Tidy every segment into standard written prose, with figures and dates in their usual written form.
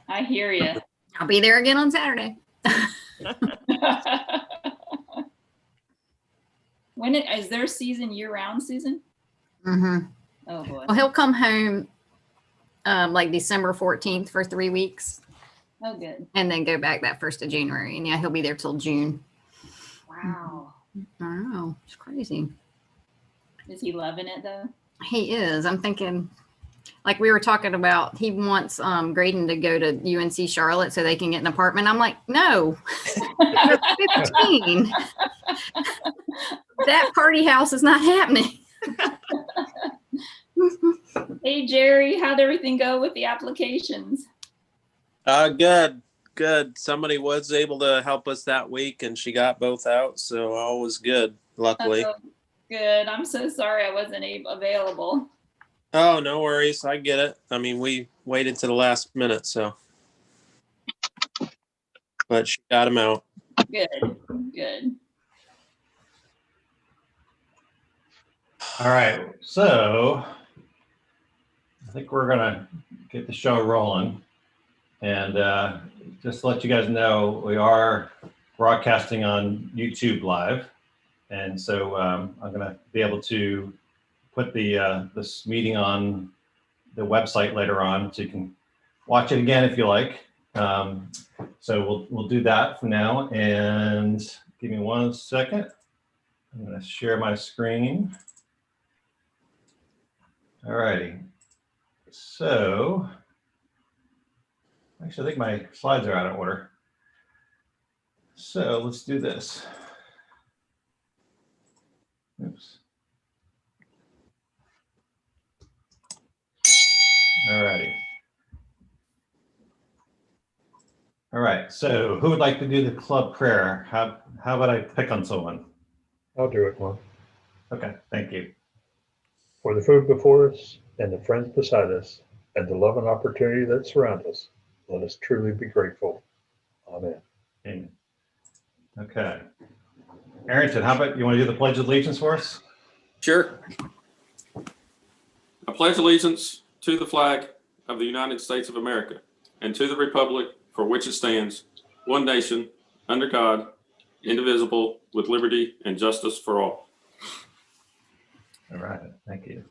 I hear you. I'll be there again on Saturday. Is their season year-round season? Mm-hmm. Oh boy. Well, he'll come home like December 14th for 3 weeks. Oh, good. And then go back that 1st of January. And yeah, he'll be there till June. Wow. I know. It's crazy. Is he loving it though? He is. I'm thinking, like we were talking about, he wants Graydon to go to UNC Charlotte so they can get an apartment. I'm like, no, you're 15. That party house is not happening. Hey, Jerry, how'd everything go with the applications? Good. Somebody was able to help us that week, and she got both out, so all was good, luckily. Oh, good. I'm so sorry I wasn't available. Oh, no worries. I get it. I mean, we waited to the last minute, so. But she got them out. Good. All right, so I think we're gonna get the show rolling. And just to let you guys know, we are broadcasting on YouTube Live. And so I'm gonna be able to put this meeting on the website later on, so you can watch it again if you like. So we'll do that for now. And give me 1 second. I'm gonna share my screen. All righty. So, actually, I think my slides are out of order. So let's do this. Oops. All righty. All right. So who would like to do the club prayer? How about I pick on someone? I'll do it, Juan. Okay. Thank you. For the food before us and the friends beside us and the love and opportunity that surround us, let us truly be grateful. Amen. Amen. Okay. Arrington, how about you want to do the Pledge of Allegiance for us? Sure. I pledge allegiance to the flag of the United States of America and to the republic for which it stands, one nation, under God, indivisible, with liberty and justice for all. All right. Thank you.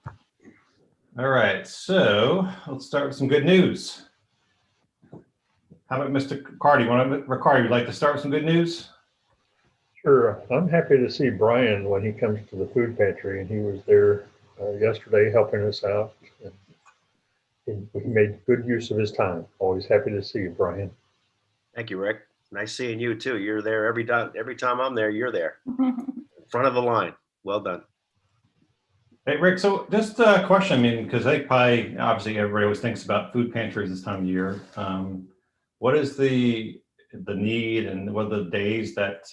All right. So let's start with some good news. How about Mr. Riccardi? Riccardi, would you like to start with some good news? Sure. I'm happy to see Brian when he comes to the food pantry, and he was there yesterday helping us out. And he made good use of his time. Always happy to see you, Brian. Thank you, Rick. Nice seeing you too. You're there every time. Every time I'm there, you're there. In front of the line. Well done. Hey, Rick, so just a question, I mean, because I probably, obviously everybody always thinks about food pantries this time of year. What is the need and what are the days that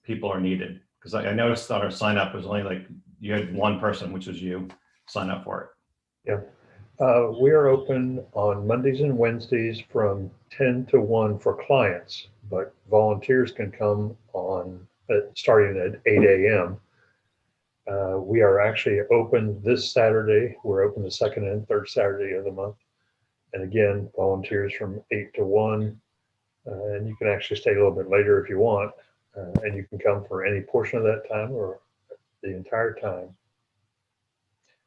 people are needed? Because I noticed on our sign up, it was only like, you had one person, which was you, sign up for it. Yeah. We are open on Mondays and Wednesdays from 10 to 1 for clients, but volunteers can come on starting at 8 a.m. We are actually open this Saturday. We're open the second and third Saturday of the month. And again, volunteers from 8 to 1. And you can actually stay a little bit later if you want. And you can come for any portion of that time or the entire time.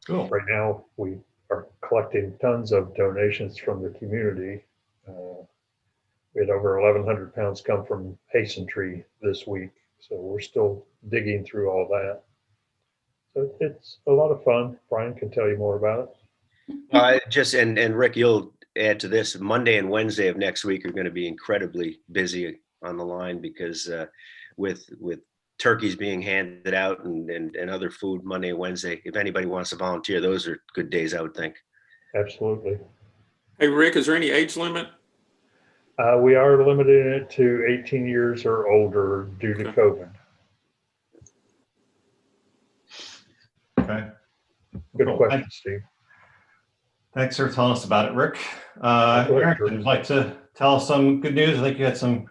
Cool. Right now, we are collecting tons of donations from the community. We had over 1,100 pounds come from Hasten Tree this week. So we're still digging through all that. So it's a lot of fun. Brian can tell you more about it. And Rick, you'll add to this. Monday and Wednesday of next week are going to be incredibly busy on the line because with turkeys being handed out and other food Monday and Wednesday. If anybody wants to volunteer, those are good days, I would think. Absolutely. Hey, Rick, is there any age limit? We are limiting it to 18 years or older due to COVID. Okay. Good Cool. question, Steve. Thanks for telling us about it, Rick. Eric, would you like to tell us some good news? I think you had something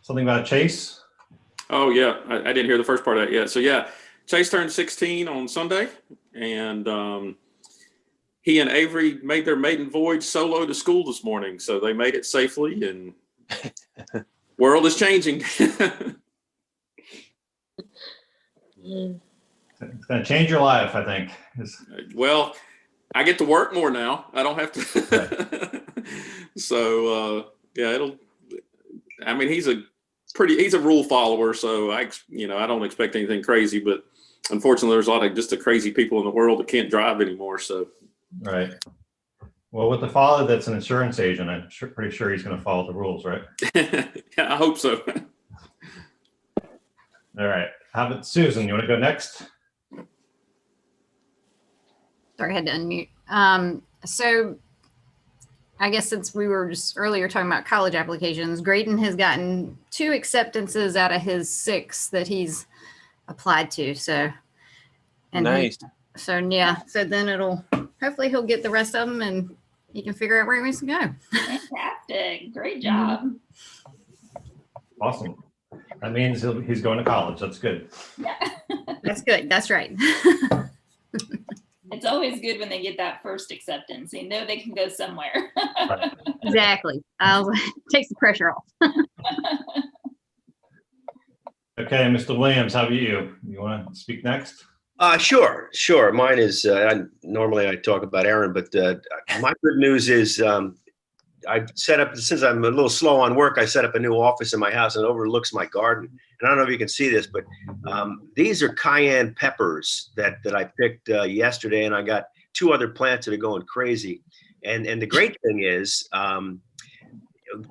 about Chase. Oh, yeah. I didn't hear the first part of that yet. So, yeah, Chase turned 16 on Sunday, and he and Avery made their maiden voyage solo to school this morning, so they made it safely, and world is changing. It's going to change your life, I think. Well, I get to work more now. I don't have to. So yeah, I mean, he's a rule follower, so I don't expect anything crazy, but unfortunately there's a lot of just the crazy people in the world that can't drive anymore. So. Right. Well, with the father that's an insurance agent, I'm pretty sure he's going to follow the rules, right? Yeah, I hope so. All right. How about Susan? You want to go next? Sorry, I had to unmute. So I guess since we were just earlier talking about college applications, Graydon has gotten 2 acceptances out of his 6 that he's applied to. So, and Nice. so then hopefully he'll get the rest of them and he can figure out where he wants to go. Fantastic. Great job. Awesome. That means he's going to college. That's good. Yeah. That's good. That's right. It's always good when they get that first acceptance. They know they can go somewhere. Right. Exactly. Takes the pressure off. Okay, Mr. Williams, how about you? You want to speak next? Sure. Mine is, normally I talk about Aaron, but my good news is I set up, since I'm a little slow on work, I set up a new office in my house and it overlooks my garden. And I don't know if you can see this, but these are cayenne peppers that I picked yesterday, and I got 2 other plants that are going crazy. And the great thing is,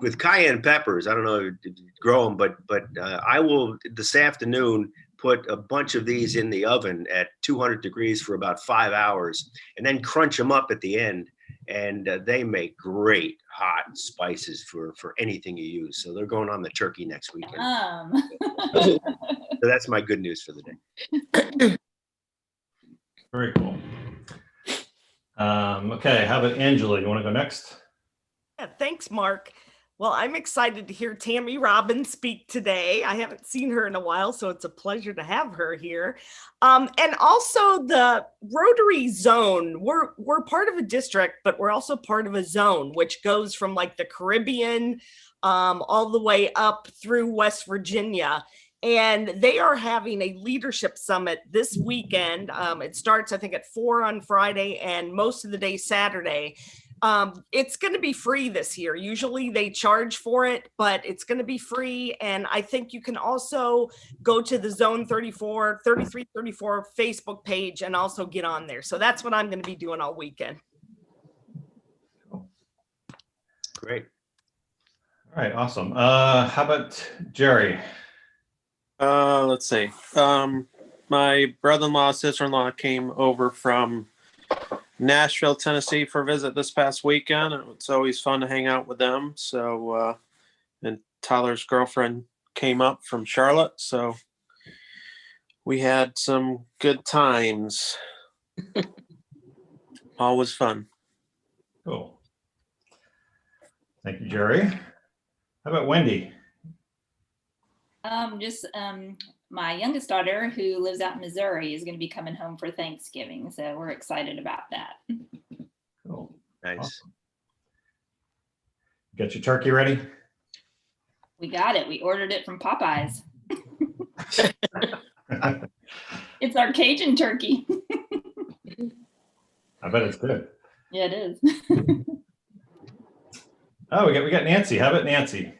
with cayenne peppers, I don't know if you grow them, but I will this afternoon put a bunch of these in the oven at 200 degrees for about 5 hours, and then crunch them up at the end. And they make great hot spices for anything you use. So they're going on the turkey next weekend. So that's my good news for the day. Very cool. Okay, how about Angela? You want to go next? Yeah, thanks, Mark. Well, I'm excited to hear Tammy Robbins speak today. I haven't seen her in a while, so it's a pleasure to have her here. And also the Rotary Zone. We're part of a district, but we're also part of a zone, which goes from like the Caribbean all the way up through West Virginia. And they are having a leadership summit this weekend. It starts, I think, at 4 on Friday and most of the day Saturday. It's going to be free this year. Usually they charge for it, but it's going to be free. And I think you can also go to the Zone 3334 Facebook page and also get on there. So that's what I'm going to be doing all weekend. Great. All right, awesome. How about Jerry? Let's see. My brother-in-law, sister-in-law came over from Nashville, Tennessee for a visit this past weekend. It's always fun to hang out with them. So, and Tyler's girlfriend came up from Charlotte. So we had some good times. Always fun. Cool. Thank you, Jerry. How about Wendy? My youngest daughter, who lives out in Missouri, is going to be coming home for Thanksgiving. So we're excited about that. Cool. Nice. Awesome. Got your turkey ready? We got it. We ordered it from Popeyes. It's our Cajun turkey. I bet it's good. Yeah, it is. Oh, we got Nancy. How about Nancy?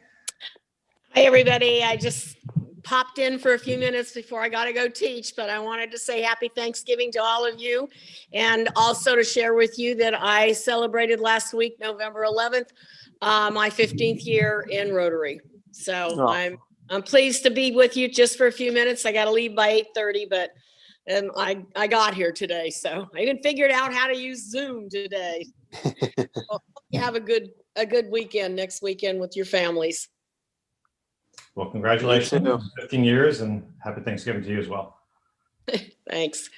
Hi, everybody. I just popped in for a few minutes before I got to go teach, but I wanted to say happy Thanksgiving to all of you, and also to share with you that I celebrated last week, November 11th, my 15th year in Rotary. So Oh. I'm pleased to be with you just for a few minutes. I got to leave by 8:30, but I got here today, so I even figured out how to use Zoom today. Well, you have a good weekend next weekend with your families. Well, congratulations You too. on 15 years and happy Thanksgiving to you as well. Thanks.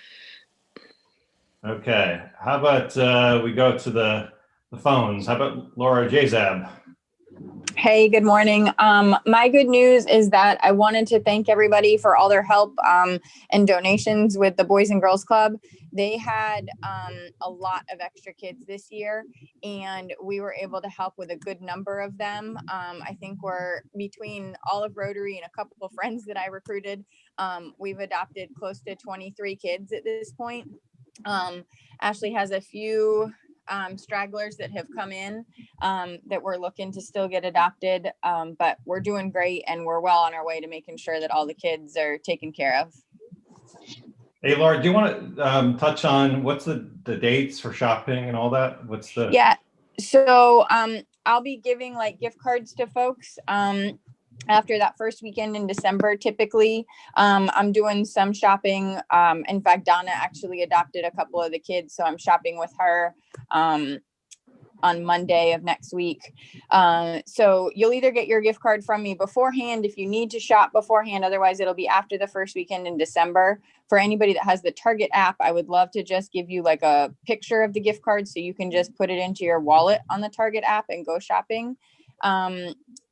Okay. How about we go to the phones? How about Laura Jazab? Hey, good morning. My good news is that I wanted to thank everybody for all their help and donations with the Boys and Girls Club. They had a lot of extra kids this year, and we were able to help with a good number of them. I think we're between all of Rotary and a couple of friends that I recruited. We've adopted close to 23 kids at this point. Ashley has a few stragglers that have come in that we're looking to still get adopted. But we're doing great, and we're well on our way to making sure that all the kids are taken care of. Hey, Laura, do you want to touch on what's the dates for shopping and all that? What's the? Yeah. So I'll be giving like gift cards to folks after that first weekend in December. Typically, I'm doing some shopping. In fact, Donna actually adopted a couple of the kids, so I'm shopping with her on Monday of next week. So you'll either get your gift card from me beforehand if you need to shop beforehand. Otherwise, it'll be after the first weekend in December. For anybody that has the Target app, I would love to just give you like a picture of the gift card so you can just put it into your wallet on the Target app and go shopping.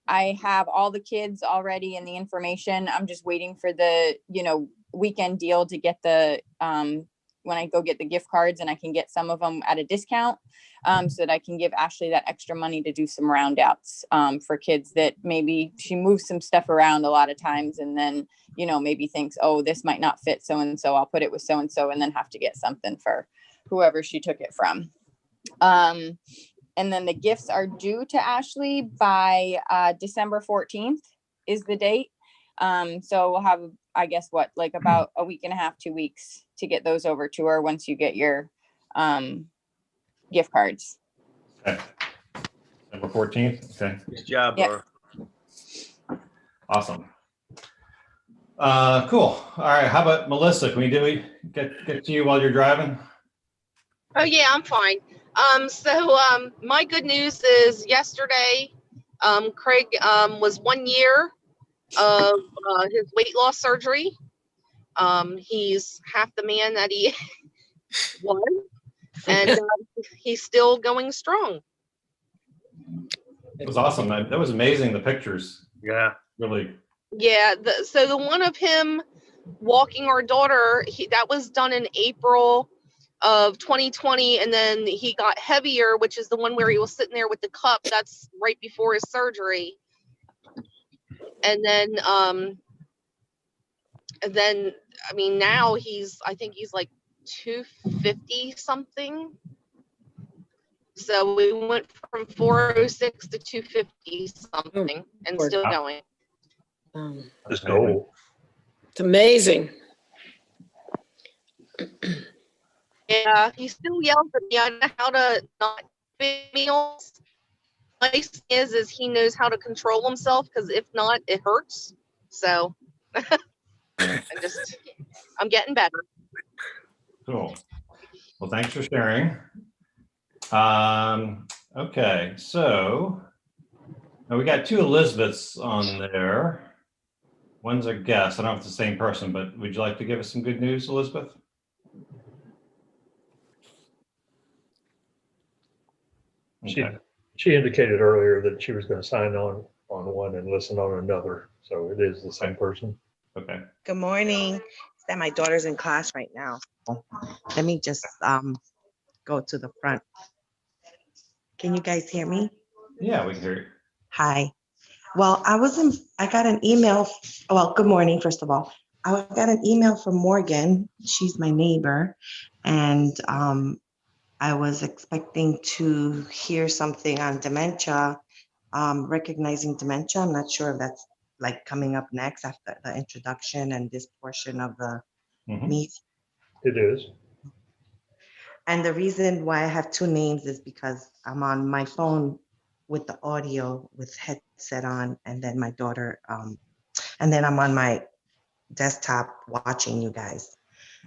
I have all the kids already and the information. I'm just waiting for the, weekend deal to get the, when I go get the gift cards, and I can get some of them at a discount so that I can give Ashley that extra money to do some round outs for kids that maybe she moves some stuff around a lot of times and then, maybe thinks, oh, this might not fit so-and-so, I'll put it with so-and-so, and then have to get something for whoever she took it from. And then the gifts are due to Ashley by December 14th is the date. So we'll have, I guess, about a week and a half, 2 weeks to get those over to her once you get your gift cards. Okay. December 14th. Okay. Good job, Yep. Laura. Awesome. Cool. All right. How about Melissa? Can we get to you while you're driving? Oh yeah, I'm fine. My good news is yesterday, Craig was 1 year of his weight loss surgery. He's half the man that he was, and he's still going strong. It was awesome. That was amazing. The pictures. Yeah. Really. Yeah. The one of him walking our daughter, that was done in April of 2020, and then he got heavier, which is the one where he was sitting there with the cup. That's right before his surgery. And then I mean, now I think he's like 250 something. So we went from 406 to 250 something and still going. Just go. It's amazing. Yeah, he still yells at me. I know how to not fit meals. Nice thing is he knows how to control himself, because if not, it hurts. So I'm getting better. Cool. Well, thanks for sharing. Okay, so now we got two Elizabeths on there. One's a guest. I don't know if it's the same person, but would you like to give us some good news, Elizabeth? Okay. She indicated earlier that she was going to sign on one and listen on another. So it is the same person. Okay. Good morning. It's that my daughter's in class right now. Let me just go to the front. Can you guys hear me? Yeah, we can hear you. Hi. Well, I got an email. Well, good morning, first of all. I got an email from Morgan. She's my neighbor. And I was expecting to hear something on dementia, recognizing dementia. I'm not sure if that's like coming up next after the introduction and this portion of the meet. It is. And the reason why I have two names is because I'm on my phone with the audio with headset on, and then my daughter, and then I'm on my desktop watching you guys.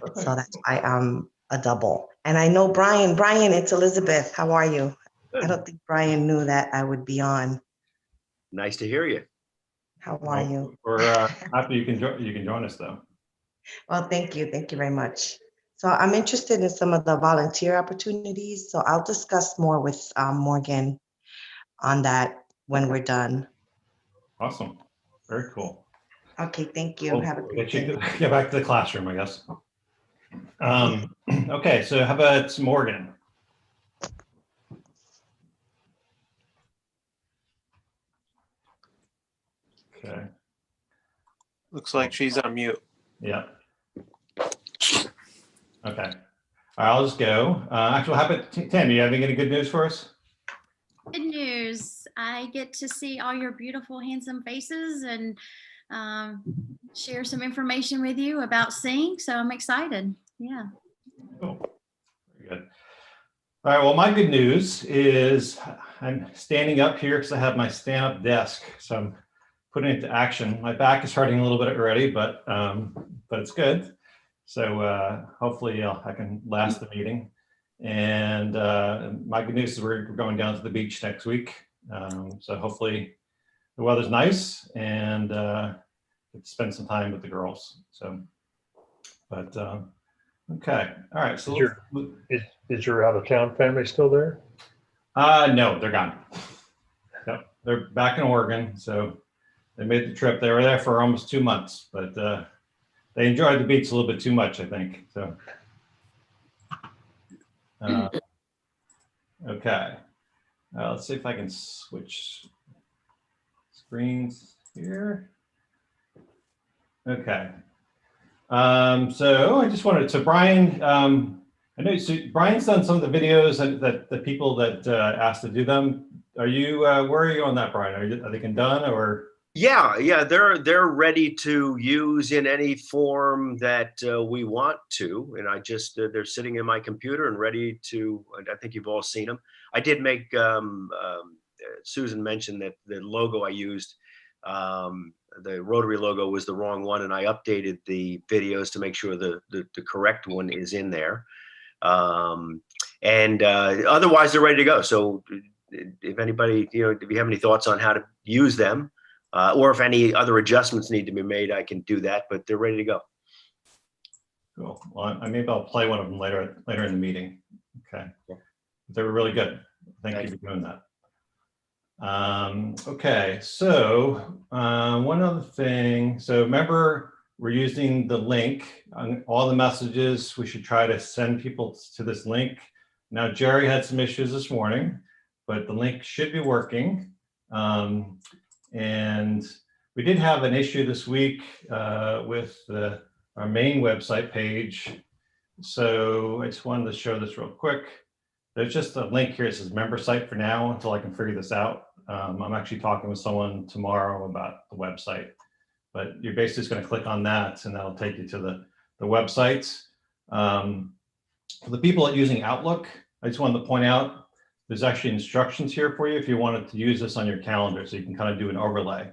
Okay. So that's why I'm a double. And I know Brian, it's Elizabeth. How are you? Good. I don't think Brian knew that I would be on. Nice to hear you. How are you? Or after you can join us though. Well, thank you very much. So I'm interested in some of the volunteer opportunities. So I'll discuss more with Morgan on that. when we're done. Awesome. Very cool. Okay, thank you. Well, Have a great day. get back to the classroom, I guess. Okay, so how about Morgan? Okay, Looks like she's on mute. yeah. Okay, all right, I'll just go. Actually, how about Tammy, you having any good news for us? Good news. I get to see all your beautiful, handsome faces and share some information with you about Sync. So I'm excited. Yeah. Cool. Very good. All right, well, my good news is I'm standing up here because I have my stand-up desk. So I'm putting it to action. My back is hurting a little bit already, but it's good. So hopefully I can last the meeting. And my good news is we're going down to the beach next week. So hopefully the weather's nice and get to spend some time with the girls. So, but okay, all right. So Is your out of town family still there? no, they're gone. No, they're back in Oregon. So they made the trip. They were there for almost 2 months, but they enjoyed the beach a little bit too much, I think. So. Okay, let's see if I can switch screens here. Okay, so I just wanted to, Brian, I know Brian's done some of the videos that the people that asked to do them. Are you, where are you on that, Brian? Are they done or? Yeah, they're ready to use in any form that we want to, and I just they're sitting in my computer and ready to. I think you've all seen them. I did make Susan mention that the logo I used, the Rotary logo, was the wrong one, and I updated the videos to make sure the correct one is in there. And otherwise, they're ready to go. So if anybody, if you have any thoughts on how to use them. Or if any other adjustments need to be made, I can do that, but they're ready to go. Cool. Well, maybe I'll play one of them later in the meeting. Okay. They were really good. Thank you for doing that. Okay, so one other thing. So remember, we're using the link on all the messages. We should try to send people to this link. Now, Jerry had some issues this morning, but the link should be working. And we did have an issue this week with our main website page. So I just wanted to show this real quick. There's just a link here that says member site for now until I can figure this out. I'm actually talking with someone tomorrow about the website, but you're basically just going to click on that and that'll take you to the website. For the people that are using Outlook, I just wanted to point out there's actually instructions here for you if you wanted to use this on your calendar, so you can kind of do an overlay.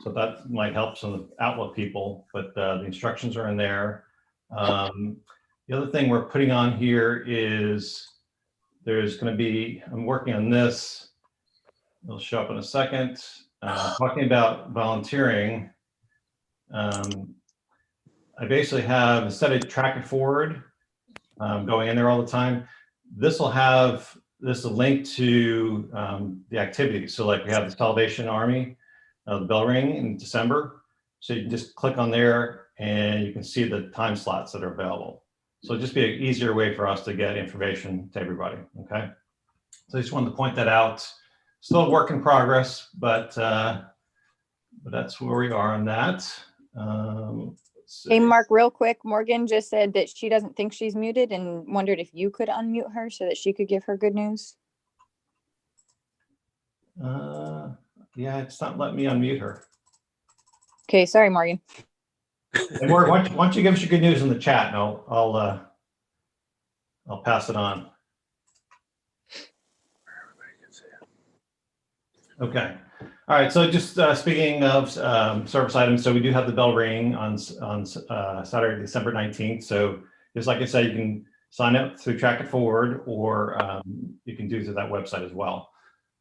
So that might help some of the Outlook people, but the instructions are in there. The other thing we're putting on here is there's going to be, I'm working on this. It'll show up in a second. Talking about volunteering. I basically have, instead of track it forward, going in there all the time, this will have this is a link to the activities. So like we have the Salvation Army, the bell ring in December. So you can just click on there and you can see the time slots that are available. So it'll just be an easier way for us to get information to everybody, okay? So I just wanted to point that out. Still a work in progress, but that's where we are on that. Hey, Mark, real quick, Morgan just said that she doesn't think she's muted and wondered if you could unmute her so that she could give her good news. Yeah, it's not letting me unmute her. Okay, sorry, Morgan. And Morgan, why don't you give us your good news in the chat and I'll pass it on. Okay. All right, so just speaking of service items, so we do have the bell ring on Saturday, December 19th. So just like I said, you can sign up through Track It Forward, or you can do through that website as well.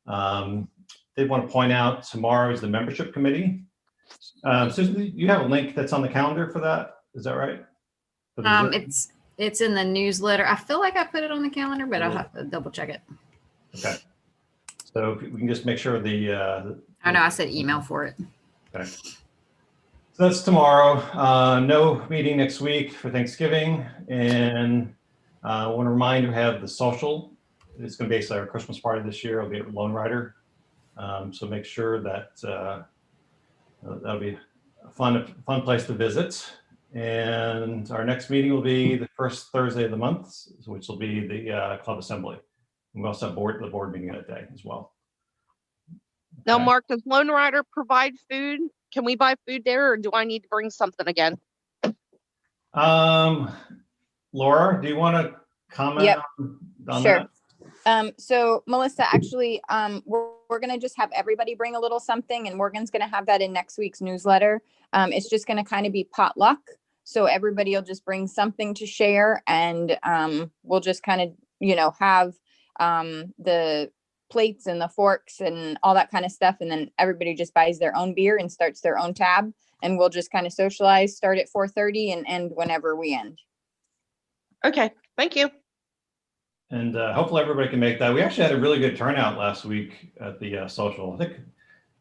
They want to point out tomorrow is the membership committee. Susan, you have a link that's on the calendar for that. Is that right? It's in the newsletter. I feel like I put it on the calendar, but I'll have to double check it. Okay. So if we can just make sure I know I said email for it. okay. So that's tomorrow. No meeting next week for Thanksgiving. And I want to remind you, we have the social. It's going to be basically our Christmas party this year. It'll be at Lone Rider. So make sure that that'll be a fun place to visit. And our next meeting will be the first Thursday of the month, which will be the club assembly. And we also have the board meeting that day as well. Now, Okay. Mark, does Lone Rider provide food? Can we buy food there, or do I need to bring something again? Laura, do you want to comment Yep. on Sure. that? So Melissa, actually, we're gonna just have everybody bring a little something, and Morgan's gonna have that in next week's newsletter. It's just gonna kind of be potluck. So everybody will just bring something to share, and we'll just kind of, have the plates and the forks and all that kind of stuff. And then everybody just buys their own beer and starts their own tab, and we'll just kind of socialize, start at 4:30 and end whenever we end. Okay, thank you. And hopefully everybody can make that. We actually had a really good turnout last week at the social. I think,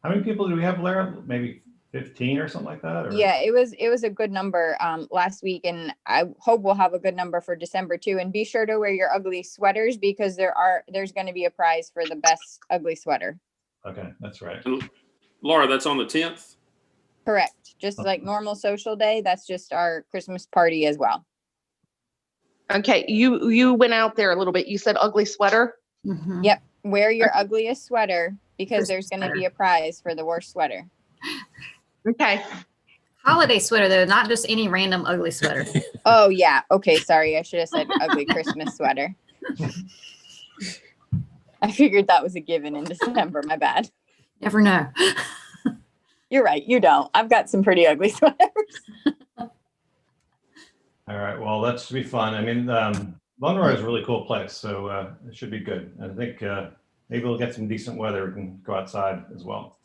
how many people do we have, Lara? Maybe 15 or something like that? Or? Yeah, it was a good number last week, and I hope we'll have a good number for December too. And be sure to wear your ugly sweaters, because there's going to be a prize for the best ugly sweater. Okay, that's right. And Laura, that's on the 10th? Correct. Just like normal social day, that's just our Christmas party as well. Okay, you went out there a little bit. You said ugly sweater. Mhm. Yep. Wear your ugliest sweater, because Christmas there's going to sweater. be a prize for the worst sweater. Okay. Holiday sweater though, not just any random ugly sweater. Oh yeah. Okay. Sorry. I should have said ugly Christmas sweater. I figured that was a given in December. My bad. Never know. You're right. You don't. I've got some pretty ugly sweaters. All right, well, that should be fun. I mean, Lone Rider is a really cool place, so it should be good. I think maybe we'll get some decent weather. We can go outside as well.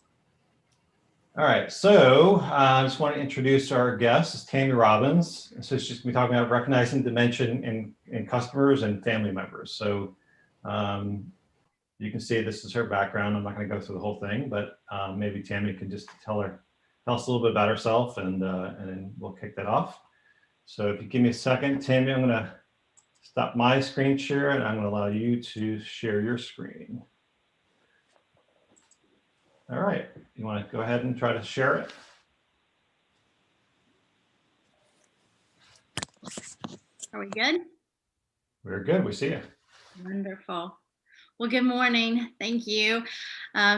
All right, so I just want to introduce our guest, it's Tammy Robbins. So she's going to be talking about recognizing dementia in customers and family members. So you can see this is her background. I'm not going to go through the whole thing, but maybe Tammy can just tell us a little bit about herself, and then we'll kick that off. So if you give me a second, Tammy, I'm going to stop my screen share, and I'm going to allow you to share your screen. All right, you want to go ahead and try to share it? Are we good? We're good. We see you. Wonderful. Well, good morning. Thank you.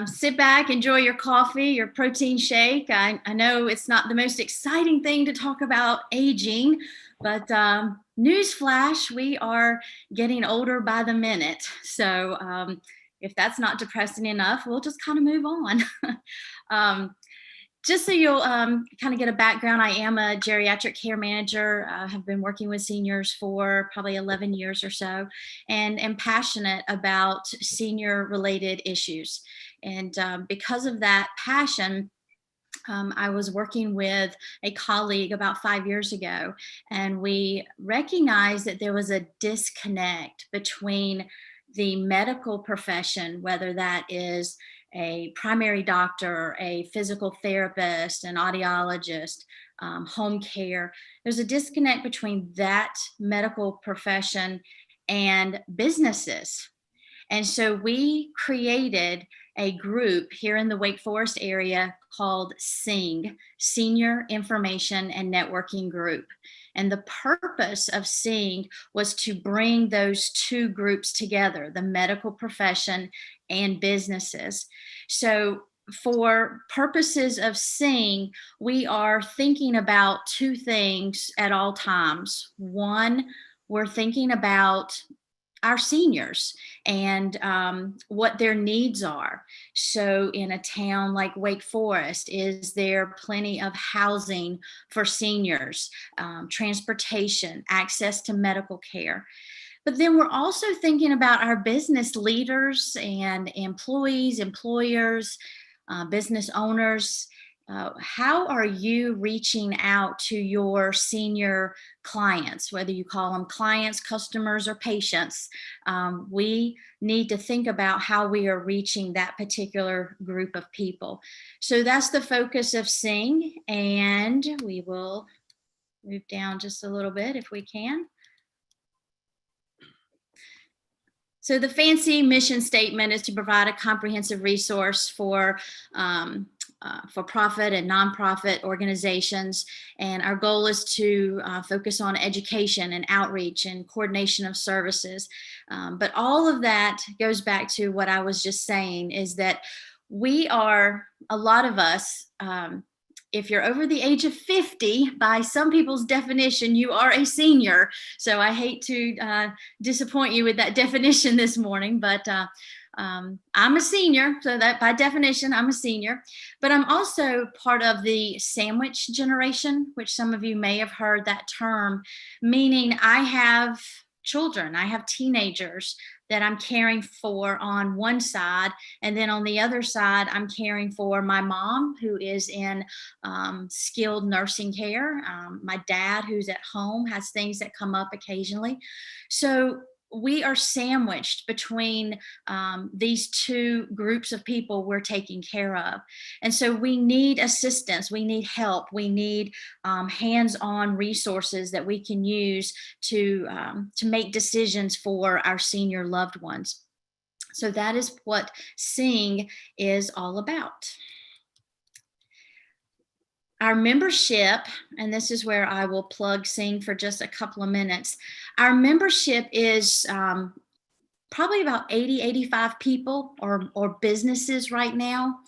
Sit back, enjoy your coffee, your protein shake. I know it's not the most exciting thing to talk about aging, but newsflash, we are getting older by the minute. So if that's not depressing enough, we'll just kind of move on. Just so you'll kind of get a background, I am a geriatric care manager. I have been working with seniors for probably 11 years or so, and am passionate about senior-related issues. And because of that passion, I was working with a colleague about 5 years ago, and we recognized that there was a disconnect between the medical profession, whether that is a primary doctor, a physical therapist, an audiologist, home care. There's a disconnect between that medical profession and businesses. And so we created a group here in the Wake Forest area called SING, Senior Information and Networking Group. And the purpose of SING was to bring those two groups together, the medical profession and businesses. So for purposes of SING, we are thinking about two things at all times. One, we're thinking about our seniors and what their needs are. So in a town like Wake Forest, is there plenty of housing for seniors, transportation, access to medical care? But then we're also thinking about our business leaders and employees, employers, business owners, how are you reaching out to your senior clients, whether you call them clients, customers, or patients? We need to think about how we are reaching that particular group of people. So that's the focus of Sing, and we will move down just a little bit if we can. So the fancy mission statement is to provide a comprehensive resource for profit and nonprofit organizations. And our goal is to focus on education and outreach and coordination of services. But all of that goes back to what I was just saying, is that we are, a lot of us, if you're over the age of 50, by some people's definition, you are a senior. So I hate to disappoint you with that definition this morning, but I'm a senior. So that by definition, I'm a senior. But I'm also part of the sandwich generation, which some of you may have heard that term, meaning I have children, I have teenagers that I'm caring for on one side. And then on the other side, I'm caring for my mom, who is in skilled nursing care. My dad, who's at home, has things that come up occasionally. So we are sandwiched between these two groups of people we're taking care of. And so we need assistance, we need help, we need hands-on resources that we can use to make decisions for our senior loved ones. So that is what Sing is all about. Our membership, and this is where I will plug Sing for just a couple of minutes. Our membership is probably about 80, 85 people or businesses right now.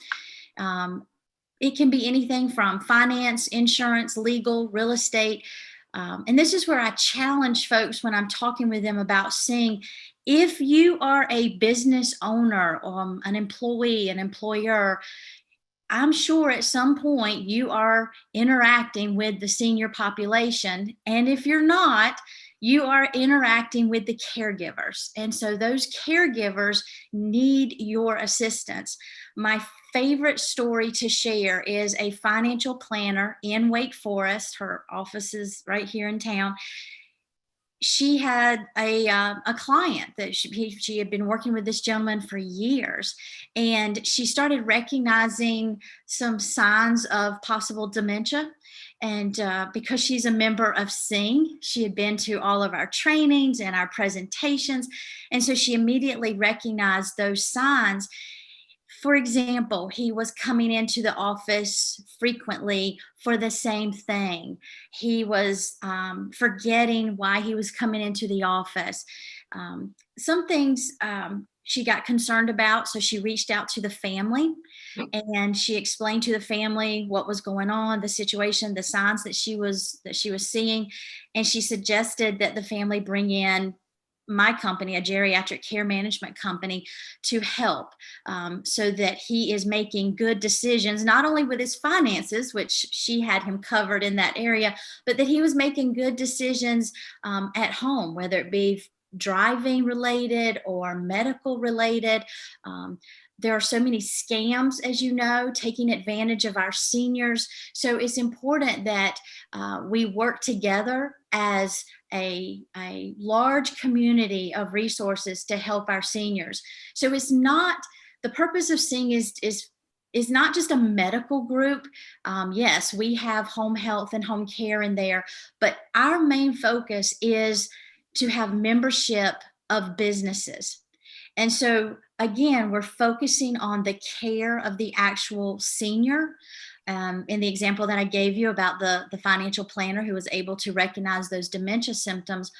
It can be anything from finance, insurance, legal, real estate. And this is where I challenge folks when I'm talking with them about Sing. If you are a business owner, an employee, an employer, I'm sure at some point you are interacting with the senior population. And if you're not, you are interacting with the caregivers. And so those caregivers need your assistance. My favorite story to share is a financial planner in Wake Forest. Her office is right here in town. She had a client that she had been working with this gentleman for years, and she started recognizing some signs of possible dementia. And because she's a member of Sing, she had been to all of our trainings and our presentations. And so she immediately recognized those signs. For example, he was coming into the office frequently for the same thing. He was forgetting why he was coming into the office. Some things she got concerned about, so she reached out to the family and she explained to the family what was going on, the situation, the signs that she was seeing, and she suggested that the family bring in my company, a geriatric care management company, to help so that he is making good decisions, not only with his finances, which she had him covered in that area, but that he was making good decisions at home, whether it be driving related or medical related. There are so many scams, as you know, taking advantage of our seniors. So it's important that we work together as a large community of resources to help our seniors. So it's not, the purpose of Sing is not just a medical group. Yes, we have home health and home care in there, but our main focus is to have membership of businesses. And so again, we're focusing on the care of the actual senior. In the example that I gave you about the financial planner who was able to recognize those dementia symptoms.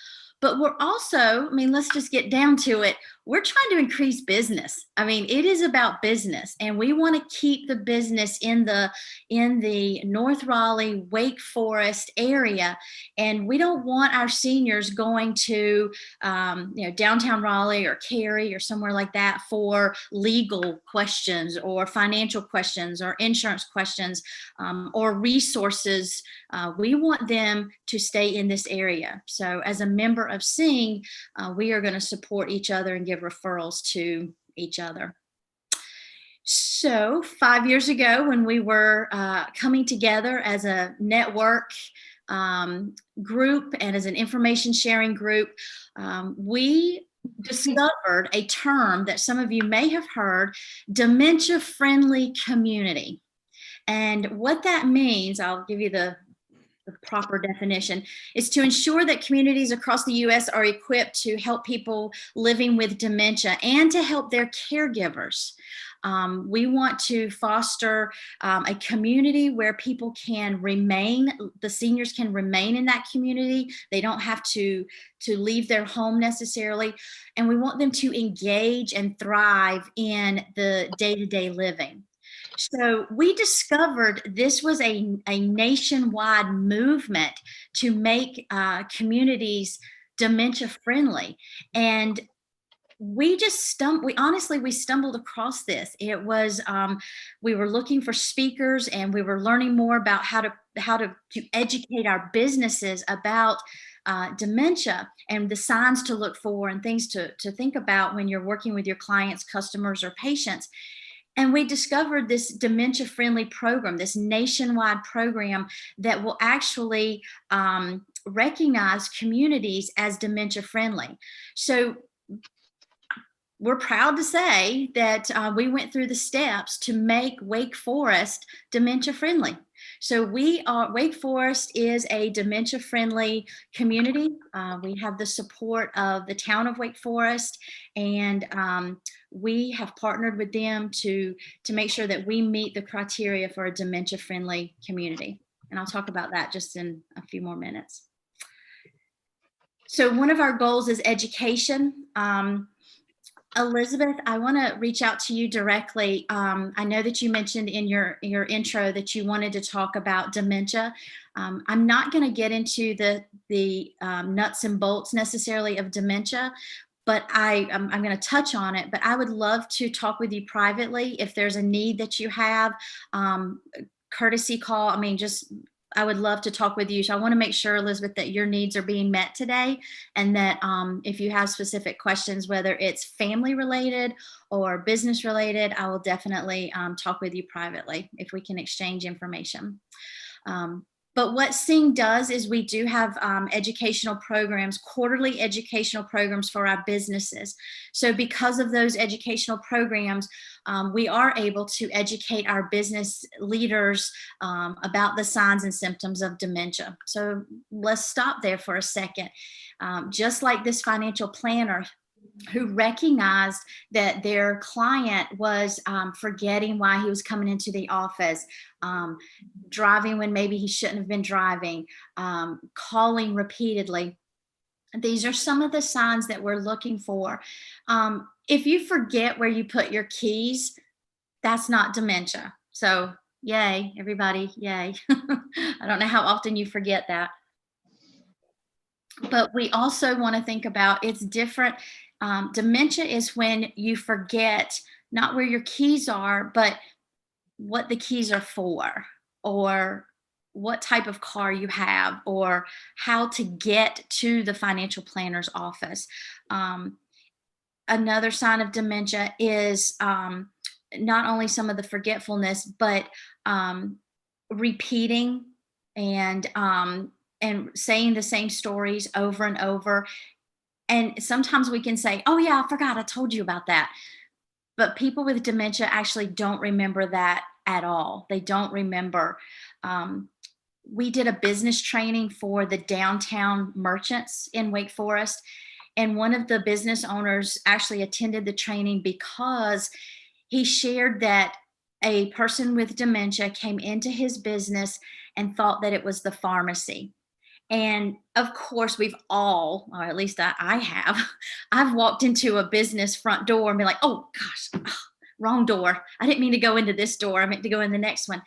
But we're also, I mean, let's just get down to it. We're trying to increase business. I mean, it is about business, and we want to keep the business in the North Raleigh, Wake Forest area. And we don't want our seniors going to, downtown Raleigh or Cary or somewhere like that for legal questions or financial questions or insurance questions or resources. We want them to stay in this area. So as a member of Sing, we are going to support each other and give referrals to each other. So 5 years ago, when we were coming together as a network group and as an information sharing group, we discovered a term that some of you may have heard, dementia-friendly community. And what that means, I'll give you the proper definition, is to ensure that communities across the U.S. are equipped to help people living with dementia and to help their caregivers. We want to foster a community where people can remain, the seniors can remain in that community. They don't have to leave their home necessarily. And we want them to engage and thrive in the day-to-day living. So we discovered this was a nationwide movement to make communities dementia friendly. And we just stumbled across this. It was, we were looking for speakers and we were learning more about how to educate our businesses about dementia and the signs to look for and things to think about when you're working with your clients, customers, or patients. And we discovered this dementia-friendly program, this nationwide program that will actually recognize communities as dementia-friendly. So we're proud to say that we went through the steps to make Wake Forest dementia-friendly. So Wake Forest is a dementia-friendly community. We have the support of the town of Wake Forest, and we have partnered with them to make sure that we meet the criteria for a dementia-friendly community. And I'll talk about that just in a few more minutes. So one of our goals is education. Elizabeth, I want to reach out to you directly. I know that you mentioned in your intro that you wanted to talk about dementia. I'm not going to get into the nuts and bolts necessarily of dementia, but I'm going to touch on it. But I would love to talk with you privately if there's a need that you have. Courtesy call. I mean, I would love to talk with you. So I want to make sure, Elizabeth, that your needs are being met today, and that if you have specific questions, whether it's family related or business related, I will definitely talk with you privately if we can exchange information. But what Sing does is we do have educational programs, quarterly educational programs for our businesses. So because of those educational programs, we are able to educate our business leaders about the signs and symptoms of dementia. So let's stop there for a second. Just like this financial planner who recognized that their client was forgetting why he was coming into the office, driving when maybe he shouldn't have been driving, calling repeatedly. These are some of the signs that we're looking for. If you forget where you put your keys, that's not dementia. So yay, everybody, yay. I don't know how often you forget that. But we also want to think about it's different. Dementia is when you forget not where your keys are, but what the keys are for, or what type of car you have, or how to get to the financial planner's office. Another sign of dementia is not only some of the forgetfulness, but repeating and saying the same stories over and over. And sometimes we can say, oh yeah, I forgot, I told you about that. But people with dementia actually don't remember that at all. They don't remember. We did a business training for the downtown merchants in Wake Forest. And one of the business owners actually attended the training because he shared that a person with dementia came into his business and thought that it was the pharmacy. And of course, we've all, or at least I have, I've walked into a business front door and be like, oh gosh, wrong door. I didn't mean to go into this door. I meant to go in the next one.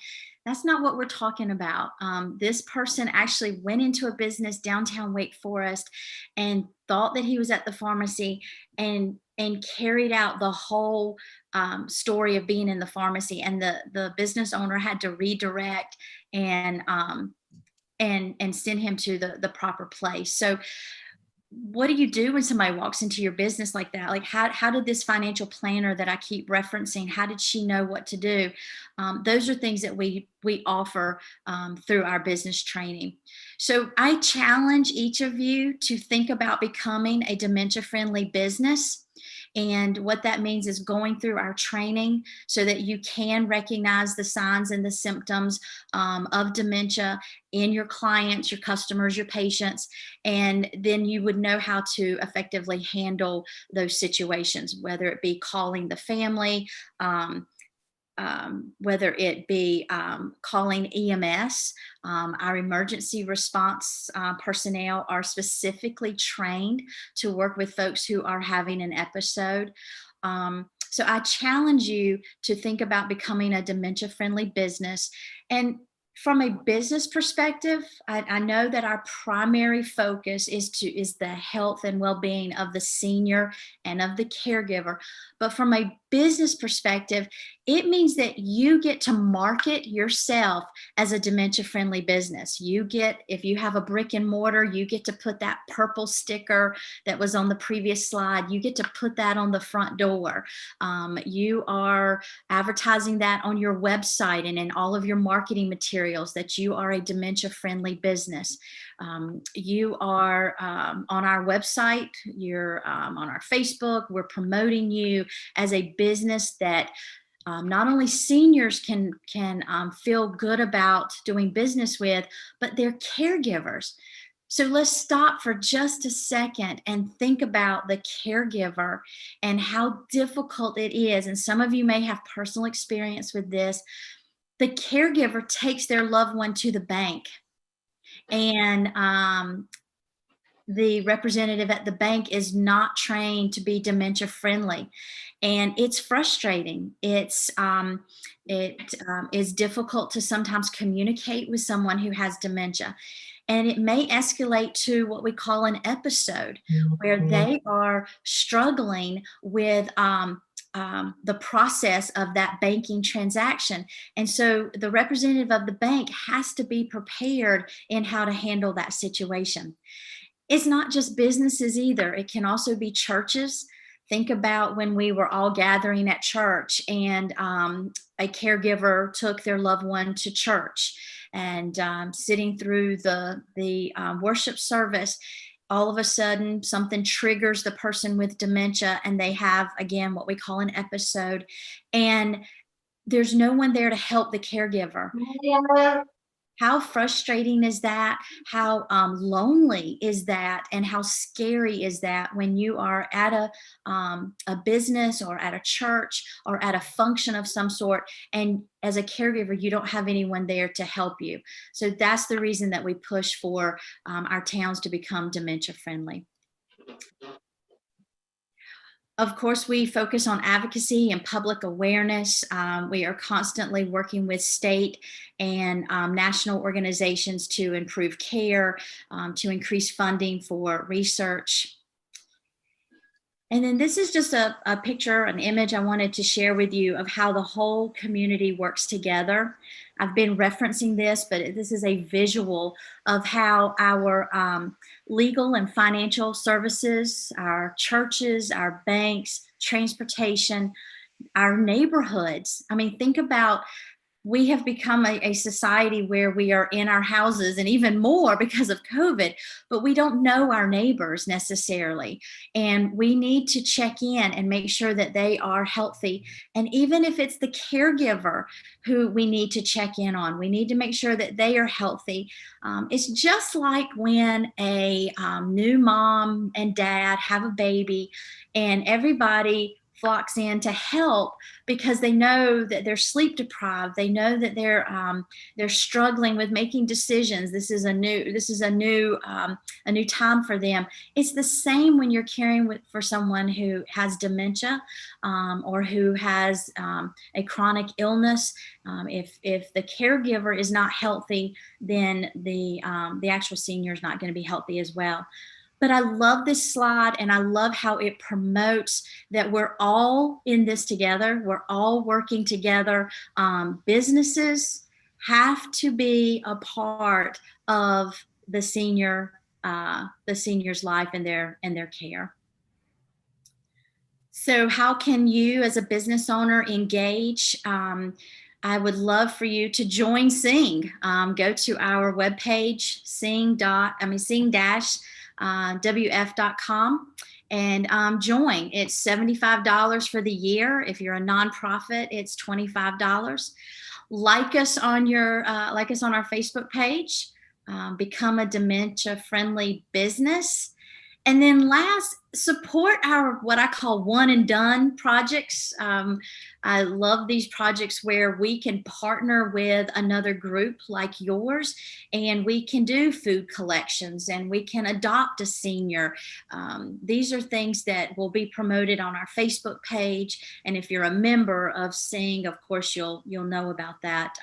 That's not what we're talking about. This person actually went into a business downtown Wake Forest and thought that he was at the pharmacy and carried out the whole story of being in the pharmacy. And the business owner had to redirect and send him to the proper place. So what do you do when somebody walks into your business like that? Like, how did this financial planner that I keep referencing, how did she know what to do? Those are things that we offer through our business training. So I challenge each of you to think about becoming a dementia-friendly business. And what that means is going through our training so that you can recognize the signs and the symptoms of dementia in your clients, your customers, your patients, and then you would know how to effectively handle those situations, whether it be calling the family, whether it be calling EMS. Our emergency response personnel are specifically trained to work with folks who are having an episode. So I challenge you to think about becoming a dementia-friendly business. And from a business perspective, I know that our primary focus is the health and well-being of the senior and of the caregiver. But from a business perspective, it means that you get to market yourself as a dementia-friendly business. You get, if you have a brick and mortar, you get to put that purple sticker that was on the previous slide. You get to put that on the front door. You are advertising that on your website and in all of your marketing materials that you are a dementia-friendly business. You are on our website, you're on our Facebook, we're promoting you as a business that not only seniors can feel good about doing business with, but their caregivers. So let's stop for just a second and think about the caregiver and how difficult it is. And some of you may have personal experience with this. The caregiver takes their loved one to the bank, and the representative at the bank is not trained to be dementia friendly, and it's frustrating. It is difficult to sometimes communicate with someone who has dementia, and it may escalate to what we call an episode where they are struggling with the process of that banking transaction. And so the representative of the bank has to be prepared in how to handle that situation. It's not just businesses either. It can also be churches. Think about when we were all gathering at church and a caregiver took their loved one to church, and sitting through the worship service, all of a sudden something triggers the person with dementia and they have, again, what we call an episode, and there's no one there to help the caregiver. How frustrating is that? How lonely is that? And how scary is that when you are at a business or at a church or at a function of some sort, and as a caregiver, you don't have anyone there to help you. So that's the reason that we push for our towns to become dementia friendly. Of course, we focus on advocacy and public awareness. We are constantly working with state and national organizations to improve care, to increase funding for research. And then this is just a picture, an image I wanted to share with you of how the whole community works together. I've been referencing this, but this is a visual of how our legal and financial services, our churches, our banks, transportation, our neighborhoods. I mean, think about, we have become a society where we are in our houses, and even more because of COVID, but we don't know our neighbors necessarily. And we need to check in and make sure that they are healthy. And even if it's the caregiver who we need to check in on, we need to make sure that they are healthy. It's just like when a new mom and dad have a baby and everybody flocks in to help because they know that they're sleep deprived. They know that they're struggling with making decisions. This is a new time for them. It's the same when you're caring for someone who has dementia or who has a chronic illness. If the caregiver is not healthy, then the actual senior is not going to be healthy as well. But I love this slide, and I love how it promotes that we're all in this together. We're all working together. Businesses have to be a part of the senior the senior's life and their care. So how can you as a business owner engage? I would love for you to join Sing. Go to our webpage, sing-wf.com and join. It's $75 for the year. If you're a nonprofit, it's $25. Like us on our Facebook page. Become a dementia-friendly business. And then last, support our what I call one and done projects. I love these projects where we can partner with another group like yours, and we can do food collections and we can adopt a senior. These are things that will be promoted on our Facebook page. And if you're a member of Sing, of course, you'll know about that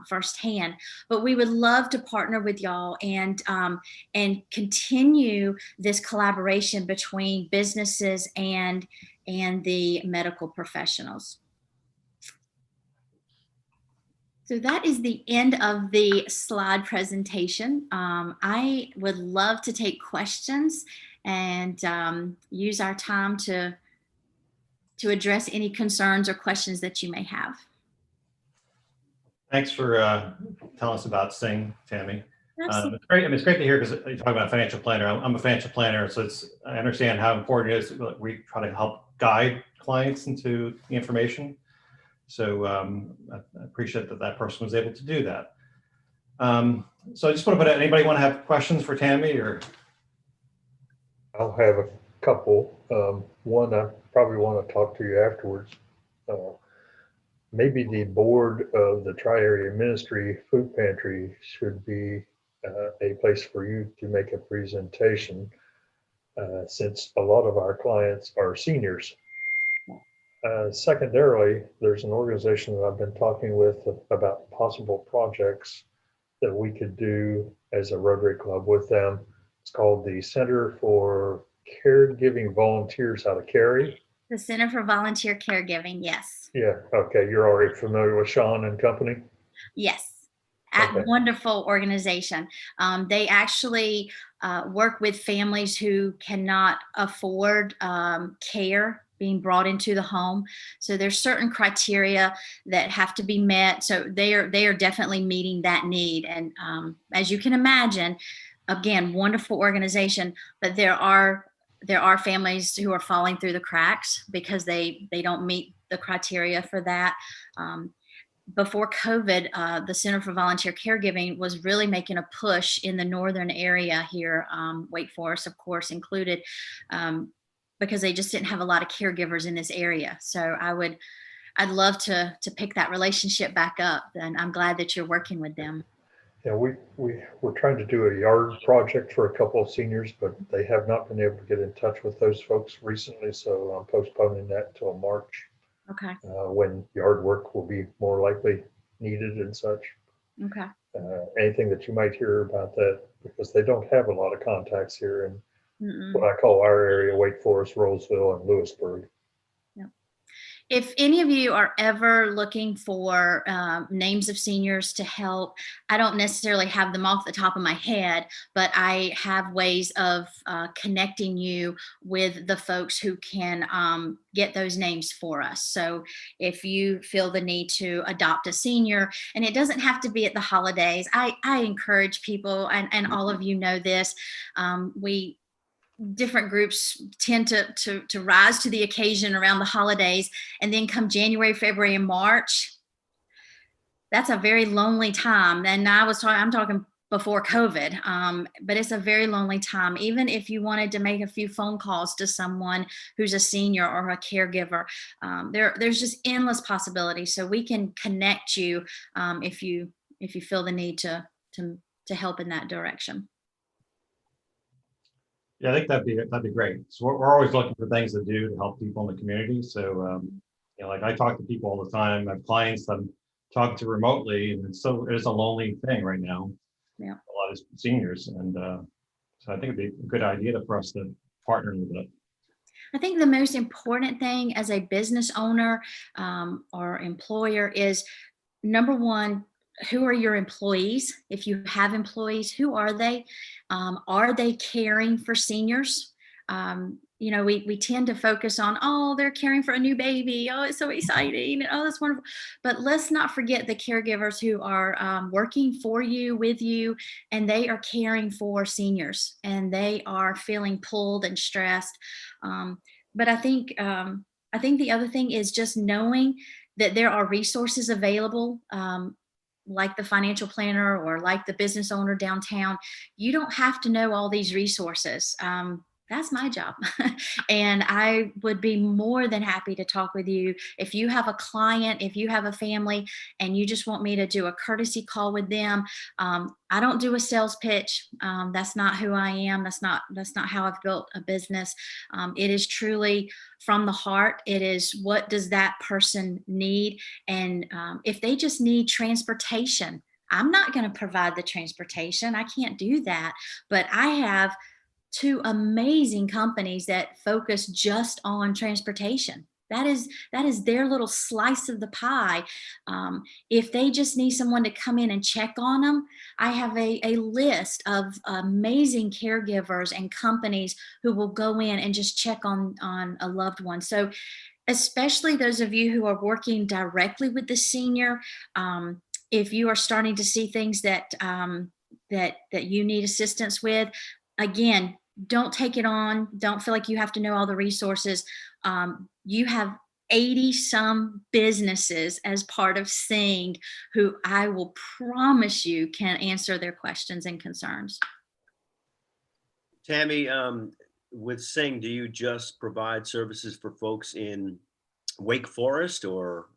firsthand. But we would love to partner with y'all and continue this collaboration between businesses and the medical professionals. So that is the end of the slide presentation. I would love to take questions and use our time to address any concerns or questions that you may have. Thanks for telling us about Sing, Tammy. Absolutely. It's great. I mean, it's great to hear because you talk about a financial planner. I'm a financial planner, so I understand how important it is. We try to help guide clients into the information. So I appreciate that person was able to do that. So I just want to put out, anybody want to have questions for Tammy or? I'll have a couple. One, I probably want to talk to you afterwards. Maybe the board of the Tri-Area Ministry Food Pantry should be a place for you to make a presentation since a lot of our clients are seniors. Secondarily, there's an organization that I've been talking with about possible projects that we could do as a Rotary Club with them. It's called the Center for Caregiving Volunteers out of Cary. The Center for Volunteer Caregiving, yes. Yeah, okay, you're already familiar with Sean and company? Yes. Okay. Wonderful organization. They actually work with families who cannot afford care being brought into the home. So there's certain criteria that have to be met. So they are definitely meeting that need. And as you can imagine, again, wonderful organization, but there are families who are falling through the cracks because they don't meet the criteria for that. Before COVID, the Center for Volunteer Caregiving was really making a push in the northern area here, Wake Forest, of course, included, because they just didn't have a lot of caregivers in this area. So I'd love to pick that relationship back up, and I'm glad that you're working with them. Yeah, we're trying to do a yard project for a couple of seniors, but they have not been able to get in touch with those folks recently. So I'm postponing that until March. Okay. When yard work will be more likely needed and such. Okay. Anything that you might hear about that, because they don't have a lot of contacts here in what I call our area, Wake Forest, Roseville, and Lewisburg. If any of you are ever looking for names of seniors to help, I don't necessarily have them off the top of my head, but I have ways of connecting you with the folks who can get those names for us. So if you feel the need to adopt a senior, and it doesn't have to be at the holidays, I encourage people, and all of you know this, different groups tend to rise to the occasion around the holidays, and then come January, February, and March, that's a very lonely time. And I'm talking before COVID, but it's a very lonely time. Even if you wanted to make a few phone calls to someone who's a senior or a caregiver, there's just endless possibilities. So we can connect you if you feel the need to help in that direction. Yeah, I think that'd be great. So we're always looking for things to do to help people in the community. So, like I talk to people all the time. I have clients I'm talking to remotely, and it's a lonely thing right now. Yeah. A lot of seniors, and so I think it'd be a good idea for us to partner with it. I think the most important thing as a business owner or employer is, number one, who are your employees? If you have employees, who are they? Are they caring for seniors? You know, we tend to focus on, oh, they're caring for a new baby. Oh, it's so exciting. Oh, that's wonderful. But let's not forget the caregivers who are working for you, with you, and they are caring for seniors, and they are feeling pulled and stressed. But I think the other thing is just knowing that there are resources available, like the financial planner or like the business owner downtown. You don't have to know all these resources. That's my job. And I would be more than happy to talk with you. If you have a client, if you have a family, and you just want me to do a courtesy call with them, I don't do a sales pitch. That's not who I am. That's not how I've built a business. It is truly from the heart. It is, what does that person need? And if they just need transportation, I'm not going to provide the transportation. I can't do that. But I have 2 amazing companies that focus just on transportation. That is their little slice of the pie. If they just need someone to come in and check on them, I have a list of amazing caregivers and companies who will go in and just check on a loved one. So especially those of you who are working directly with the senior, if you are starting to see things that you need assistance with, again, don't take it on. Don't feel like you have to know all the resources. You have 80 some businesses as part of Sing who I will promise you can answer their questions and concerns. Tammy, with Sing, do you just provide services for folks in Wake Forest, or?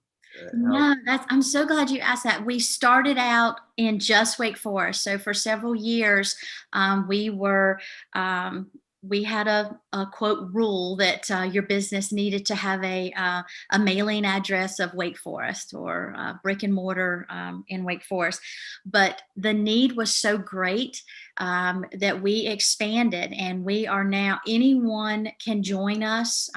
No, I'm so glad you asked that. We started out in just Wake Forest. So for several years, we had a quote rule that your business needed to have a mailing address of Wake Forest, or brick and mortar in Wake Forest. But the need was so great that we expanded, and we are now, anyone can join us.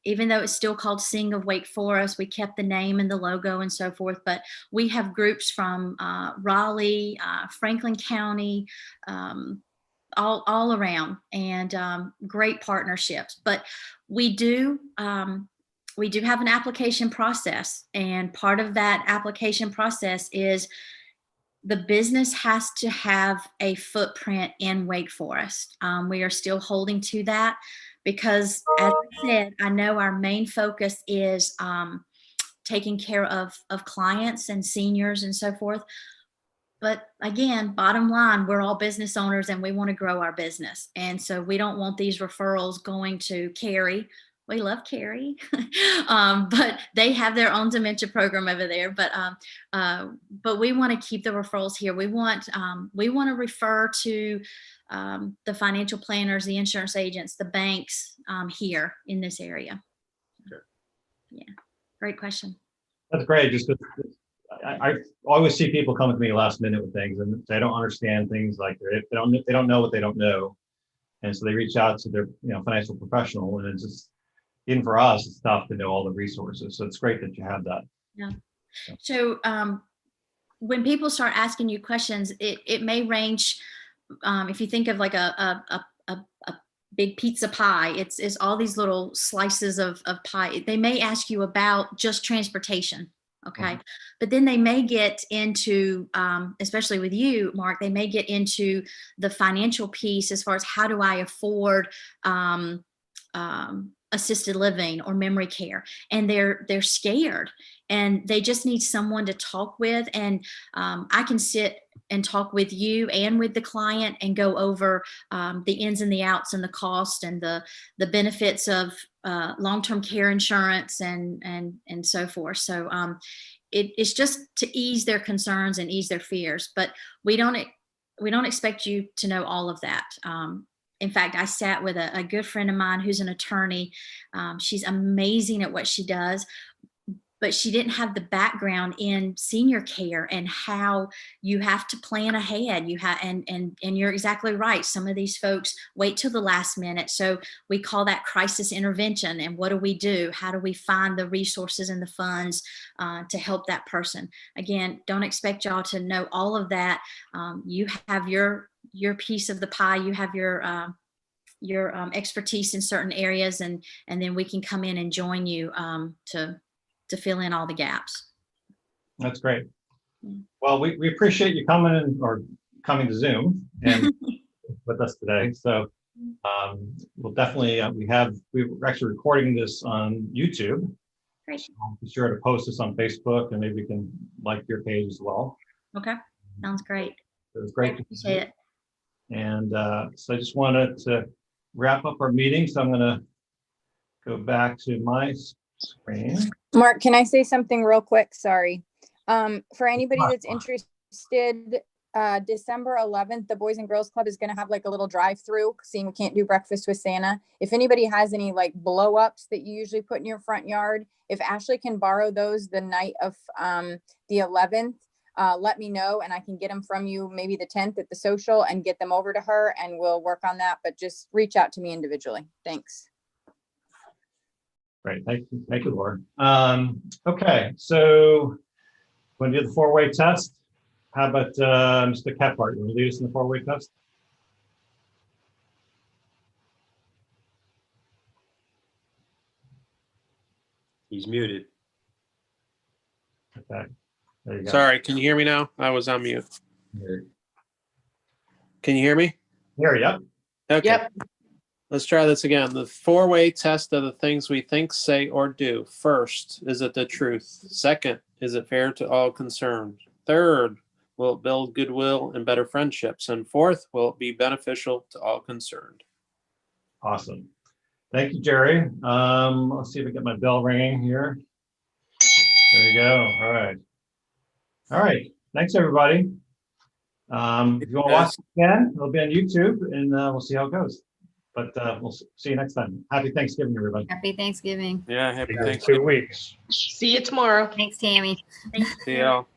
Even though it's still called Sing of Wake Forest, we kept the name and the logo and so forth. But we have groups from Raleigh, Franklin County, all around, and great partnerships. But we do have an application process, and part of that application process is the business has to have a footprint in Wake Forest. We are still holding to that because, as I said, I know our main focus is taking care of clients and seniors and so forth. But again, bottom line, we're all business owners and we want to grow our business. And so we don't want these referrals going to Cary. We love Cary, but they have their own dementia program over there. But we want to keep the referrals here. We want to refer to the financial planners, the insurance agents, the banks here in this area. Sure. Yeah, great question. That's great. Just I always see people come to me last minute with things, and they don't understand things, like they don't know what they don't know, and so they reach out to their financial professional, and it's just, even for us, it's tough to know all the resources. So it's great that you have that. Yeah. So when people start asking you questions, it may range. If you think of like a big pizza pie, it's all these little slices of pie. They may ask you about just transportation. Okay. Mm-hmm. But then they may get into, especially with you, Mark, they may get into the financial piece as far as how do I afford assisted living or memory care, and they're scared, and they just need someone to talk with. And I can sit and talk with you and with the client and go over the ins and the outs and the cost and the benefits of long-term care insurance and so forth. So it's just to ease their concerns and ease their fears, but we don't expect you to know all of that. In fact, I sat with a good friend of mine who's an attorney. She's amazing at what she does, but she didn't have the background in senior care and how you have to plan ahead. You have, and you're exactly right. Some of these folks wait till the last minute. So we call that crisis intervention. And what do? How do we find the resources and the funds to help that person? Again, don't expect y'all to know all of that. You have your piece of the pie. You have your expertise in certain areas, and then we can come in and join you to fill in all the gaps. That's great. Well, we appreciate you coming to Zoom and with us today. So we'll definitely, we're actually recording this on YouTube. Great. So be sure to post this on Facebook, and maybe we can like your page as well. Okay, sounds great. It was great. Appreciate it. And so I just wanted to wrap up our meeting. So I'm going to go back to my screen. Mark, can I say something real quick? Sorry. For anybody that's interested, December 11th, the Boys and Girls Club is going to have like a little drive-through, seeing we can't do breakfast with Santa. If anybody has any like blow-ups that you usually put in your front yard, if Ashley can borrow those the night of the 11th, let me know and I can get them from you maybe the 10th at the social and get them over to her, and we'll work on that. But just reach out to me individually. Thanks. Great. Thank you, Laura. Okay, so want to do the four-way test? How about Mr. Cathcart? You want to lead us in the four-way test? He's muted. Okay. There you go. Sorry, can you hear me now? I was on mute. Here. Can you hear me? Here, yep. Okay. Yep. Let's try this again. The four-way test of the things we think, say, or do. First, is it the truth? Second, is it fair to all concerned? Third, will it build goodwill and better friendships? And fourth, will it be beneficial to all concerned? Awesome. Thank you, Jerry. Let's see if I get my bell ringing here. There we go. All right. All right. Thanks, everybody. If you want to watch it again, it'll be on YouTube, and we'll see how it goes. But we'll see you next time. Happy Thanksgiving, everybody. Happy Thanksgiving. Yeah, happy In Thanksgiving. 2 weeks. See you tomorrow. Thanks, Tammy. See y'all.